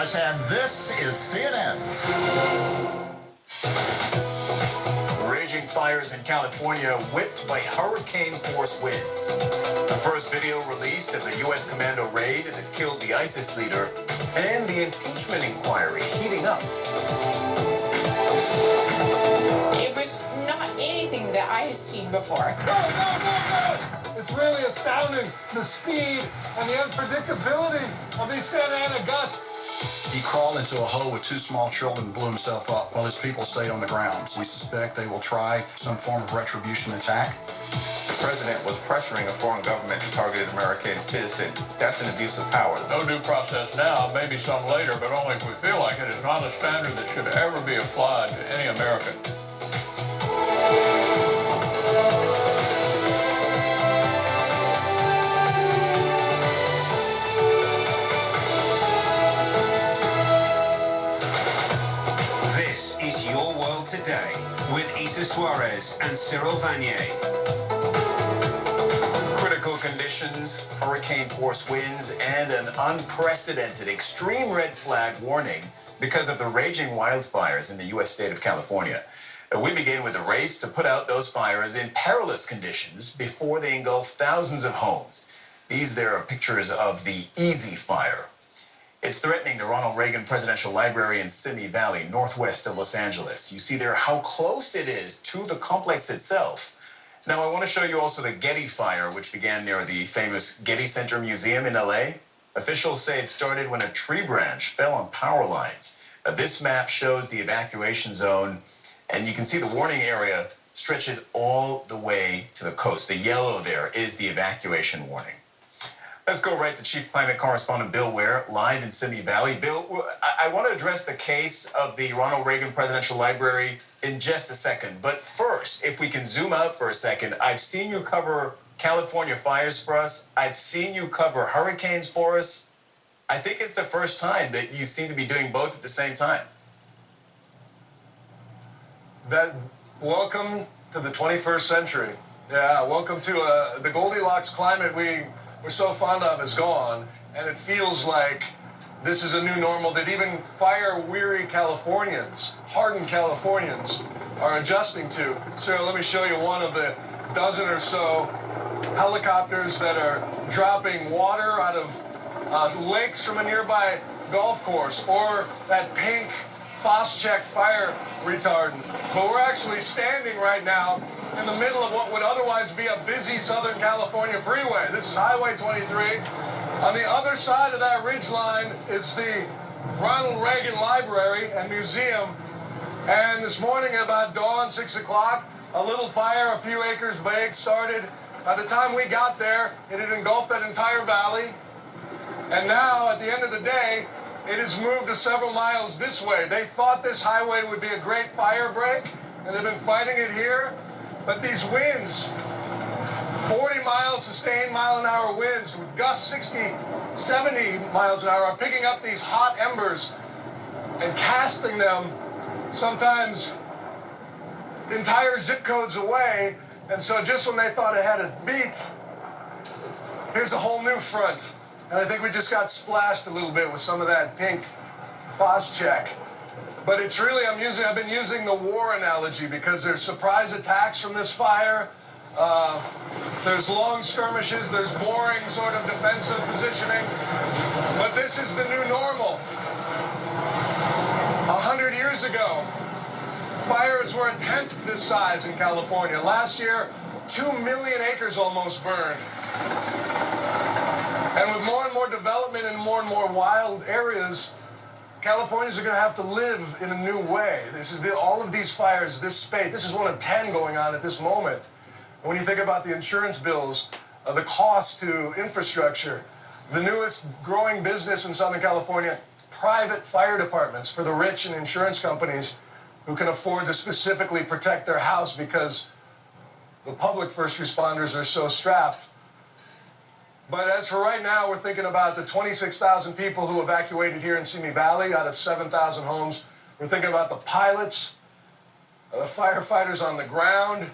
Suarez, and this is CNN. Raging fires in California whipped by hurricane-force winds. The first video released of the U.S. commando raid that killed the ISIS leader, and the impeachment inquiry heating up. It was not anything that I had seen before. Go! It's really astounding, the speed and the unpredictability of these Santa Ana gusts. He crawled into a hole with two small children and blew himself up while his people stayed on the ground. We suspect they will try some form of retribution attack. The president was pressuring a foreign government to target an American citizen. That's an abuse of power. No due process now, maybe some later, but only if we feel like it. Is not a standard that should ever be applied to any American. This is Your World Today with Isa Suarez and Cyril Vanier. Critical conditions, hurricane-force winds, and an unprecedented extreme red flag warning because of the raging wildfires in the U.S. state of California. We begin with a race to put out those fires in perilous conditions before they engulf thousands of homes. These there are pictures of the Easy Fire. It's threatening the Ronald Reagan Presidential Library in Simi Valley, northwest of Los Angeles. You see there how close it is to the complex itself. Now, I want to show you also the Getty Fire, which began near the famous Getty Center Museum in LA. Officials say it started when a tree branch fell on power lines. This map shows the evacuation zone, and you can see the warning area stretches all the way to the coast. The yellow there is the evacuation warning. Let's go right to Chief Climate Correspondent Bill Weir, live in Simi Valley. Bill, I want to address the case of the Ronald Reagan Presidential Library in just a second. But first, if we can zoom out for a second, I've seen you cover California fires for us. I've seen you cover hurricanes for us. I think it's the first time that you seem to be doing both at the same time. Welcome to the 21st century. Yeah, welcome to the Goldilocks climate we're so fond of is gone, and it feels like this is a new normal that even fire-weary Californians, hardened Californians, are adjusting to. So let me show you one of the dozen or so helicopters that are dropping water out of lakes from a nearby golf course, or that pink Phos-Chek fire retardant. But we're actually standing right now in the middle of what would otherwise be a busy Southern California freeway. This is Highway 23. On the other side of that ridgeline is the Ronald Reagan Library and Museum. And this morning at about dawn, 6 o'clock, a little fire a few acres big started. By the time we got there, it had engulfed that entire valley. And now, at the end of the day, it has moved to several miles this way. They thought this highway would be a great fire break, and they've been fighting it here. But these winds, 40 miles sustained mile-an-hour winds with gusts 60, 70 miles an hour, are picking up these hot embers and casting them sometimes entire zip codes away. And so just when they thought it had it beat, here's a whole new front. And I think we just got splashed a little bit with some of that pink Phos-Chek. But it's really, I've been using the war analogy because there's surprise attacks from this fire. There's long skirmishes, there's boring sort of defensive positioning. But this is the new normal. 100 years ago, fires were a tenth this size in California. Last year, 2 million acres almost burned. And with more and more development in more and more wild areas, Californians are going to have to live in a new way. All of these fires, this spate, this is one of 10 going on at this moment. And when you think about the insurance bills, the cost to infrastructure, the newest growing business in Southern California, private fire departments for the rich and insurance companies who can afford to specifically protect their house because the public first responders are so strapped. But as for right now, we're thinking about the 26,000 people who evacuated here in Simi Valley out of 7,000 homes. We're thinking about the pilots, the firefighters on the ground,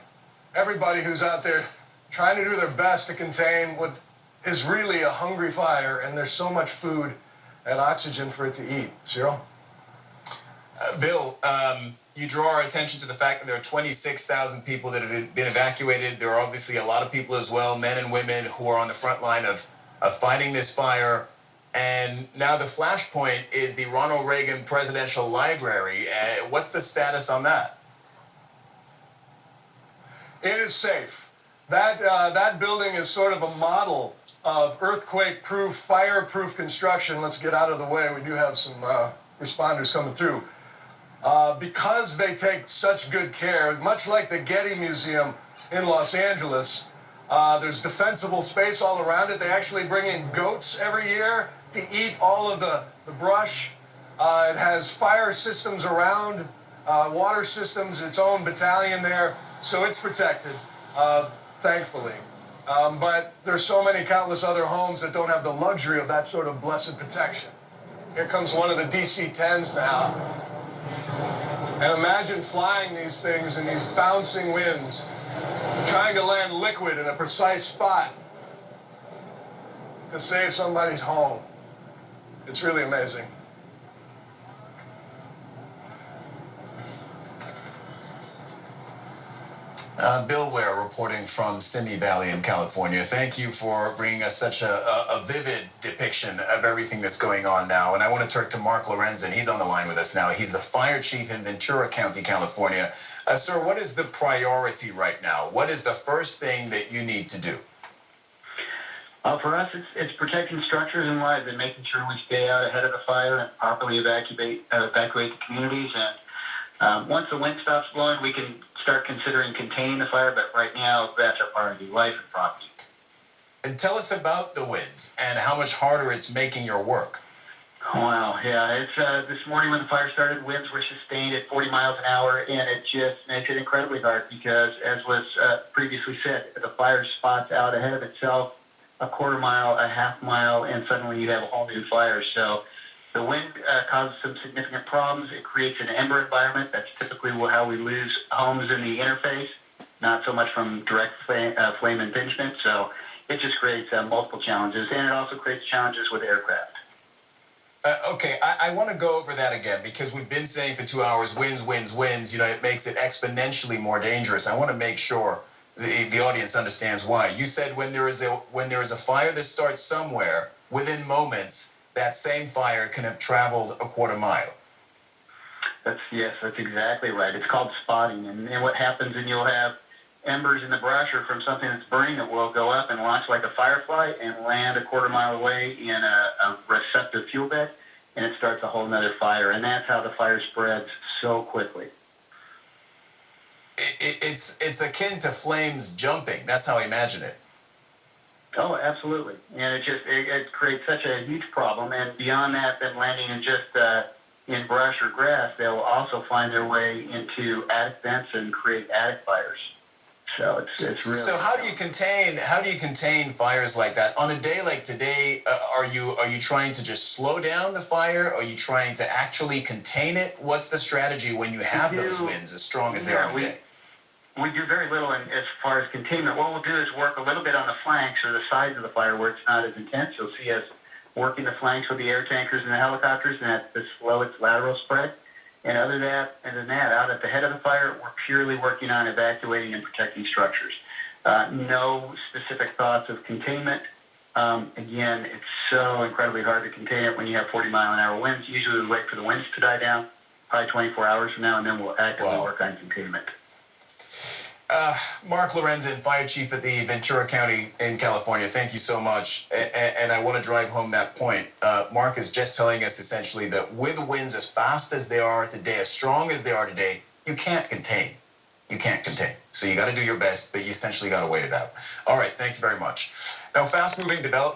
everybody who's out there trying to do their best to contain what is really a hungry fire, and there's so much food and oxygen for it to eat. Cyril? Bill, you draw our attention to the fact that there are 26,000 people that have been evacuated. There are obviously a lot of people as well, men and women, who are on the front line of fighting this fire. And now the flashpoint is the Ronald Reagan Presidential Library. What's the status on that? It is safe. That building is sort of a model of earthquake-proof, fire-proof construction. Let's get out of the way. We do have some responders coming through. Because they take such good care, much like the Getty Museum in Los Angeles, there's defensible space all around it. They actually bring in goats every year to eat all of the brush. It has fire systems around, water systems, its own battalion there, so it's protected, thankfully. But there's so many countless other homes that don't have the luxury of that sort of blessed protection. Here comes one of the DC-10s now. And imagine flying these things in these bouncing winds, trying to land liquid in a precise spot to save somebody's home. It's really amazing. Bill Weir reporting from Simi Valley in California. Thank you for bringing us such a vivid depiction of everything that's going on now. And I want to turn to Mark Lorenzen. He's on the line with us now. He's the fire chief in Ventura County, California. Sir, what is the priority right now? What is the first thing that you need to do? For us, it's protecting structures and lives and making sure we stay out ahead of the fire and properly evacuate the communities. And once the wind stops blowing, we can start considering containing the fire, but right now, that's our priority, life and property. And tell us about the winds and how much harder it's making your work. Wow, yeah, it's this morning when the fire started, winds were sustained at 40 miles an hour, and it just makes it incredibly hard because, as was previously said, the fire spots out ahead of itself a quarter mile, a half mile, and suddenly you have a whole new fire. So the wind causes some significant problems. It creates an ember environment. That's typically how we lose homes in the interface, not so much from direct flame impingement. So it just creates multiple challenges, and it also creates challenges with aircraft. Okay, I want to go over that again because we've been saying for 2 hours, winds. You know, it makes it exponentially more dangerous. I want to make sure the audience understands why. You said when there is a fire that starts somewhere, within moments, that same fire can have traveled a quarter mile. That's exactly right. It's called spotting, and what happens, and you'll have embers in the brush or from something that's burning that will go up and launch like a firefly and land a quarter mile away in a receptive fuel bed, and it starts a whole nother fire, and that's how the fire spreads so quickly. It's akin to flames jumping. That's how I imagine it. Oh, absolutely. And it creates such a huge problem. And beyond that, them landing in just in brush or grass, they'll also find their way into attic vents and create attic fires. So it's really. So how do you contain fires like that on a day like today? Are you trying to just slow down the fire? Are you trying to actually contain it? What's the strategy when you have those winds as strong as they are today? We do very little as far as containment. What we'll do is work a little bit on the flanks or the sides of the fire where it's not as intense. You'll see us working the flanks with the air tankers and the helicopters, and that's to slow its lateral spread. And other than that, out at the head of the fire, we're purely working on evacuating and protecting structures. No specific thoughts of containment. Again, it's so incredibly hard to contain it when you have 40-mile-an-hour winds. Usually we wait for the winds to die down, probably 24 hours from now, and then we'll actively work on containment. Mark Lorenzen, Fire Chief at the Ventura County in California, thank you so much. And I want to drive home that point. Mark is just telling us essentially that with winds as fast as they are today, as strong as they are today, you can't contain. You can't contain. So you got to do your best, but you essentially got to wait it out. All right, thank you very much. Now, fast-moving development.